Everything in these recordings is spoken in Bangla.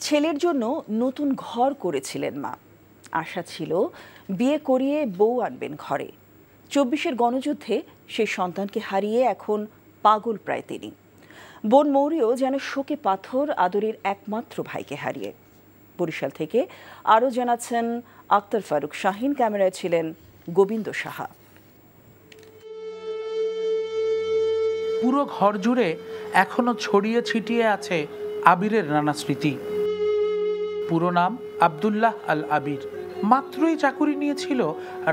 ছেলের জন্য নতুন ঘর করেছিলেন মা। আশা ছিল বিয়ে করিয়ে বউ আনবেন ঘরে। ২৪-এর গণযুদ্ধে সেই সন্তানকে হারিয়ে এখন পাগল প্রায় তিনি। বোন মৌরিও যেন শোকে পাথর আদরের একমাত্র ভাইকে হারিয়ে। বরিশাল থেকে আরও জানাচ্ছেন আক্তার ফারুক শাহিন, ক্যামেরায় ছিলেন গোবিন্দ সাহা। পুরো ঘর জুড়ে এখনো ছড়িয়ে ছিটিয়ে আছে আবিরের নানা স্মৃতি। পুরো নাম আব্দুল্লাহ আল আবির। মাত্রই চাকুরি নিয়েছিল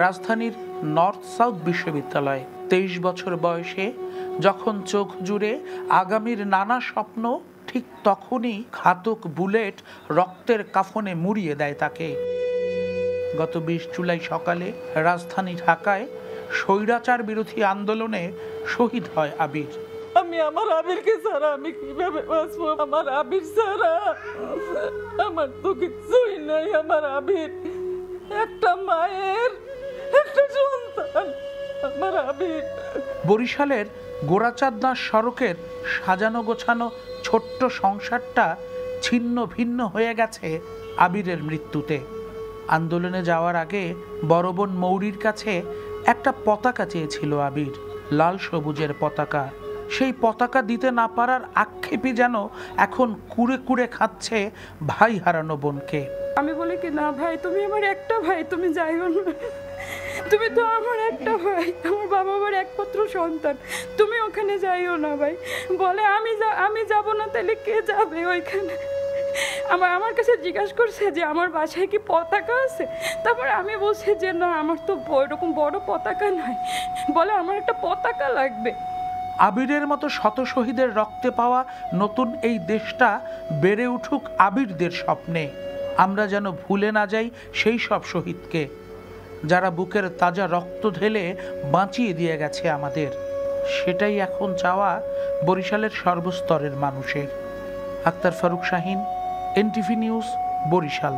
রাজধানীর নর্থ সাউথ বিশ্ববিদ্যালয়ে। ২৩ বছর বয়সে যখন চোখ জুড়ে আগামীর নানা স্বপ্ন, ঠিক তখনই ঘাতক বুলেট রক্তের কাফনে মুড়িয়ে দেয় তাকে। গত ২০ জুলাই সকালে রাজধানী ঢাকায় স্বৈরাচার বিরোধী আন্দোলনে শহীদ হয় আবির। আমি আমার আবিরকে ছাড়া আমি কিভাবে বাঁচবো? আমার আবির ছাড়া আমার তো কিছুই নাই। আমার আবির একটা মায়ের একটা সন্তান, আমার আবির। বরিশালের গোরাচাঁদনা সড়কের সাজানো গোছানো ছোট্ট সংসারটা ছিন্ন ভিন্ন হয়ে গেছে আবিরের মৃত্যুতে। আন্দোলনে যাওয়ার আগে বড় বোন মৌরির কাছে একটা পতাকা চেয়েছিল আবির, লাল সবুজের পতাকা। সেই পতাকা দিতে না পারার আক্ষেপই যেন এখন কুড়ে কুড়ে খাচ্ছে ভাই হারানো বোনকে। আমি বলি কি, না ভাই, তুমি আমার একটা ভাই, তুমি যাইও না, তুমি তো আমার একটা ভাই, আমার বাবা মার একমাত্র সন্তান, তুমি ওখানে যাইও না ভাই। বলে আমি যাব না, তাহলে কে যাবে ওইখানে? আমার কাছে জিজ্ঞাসা করছে যে আমার বাসায় কি পতাকা আছে। তারপর আমি বলছি যে না, আমার তো এরকম বড় পতাকা নাই। বলে আমার একটা পতাকা লাগবে। আবিরের মতো শত শহীদের রক্তে পাওয়া নতুন এই দেশটা বেড়ে উঠুক আবিরদের স্বপ্নে। আমরা যেন ভুলে না যাই সেই সব শহীদকে, যারা বুকের তাজা রক্ত ঢেলে বাঁচিয়ে দিয়ে গেছে আমাদের। সেটাই এখন চাওয়া বরিশালের সর্বস্তরের মানুষের। Akhtar Faruk Shahin, NTV news, Barishal.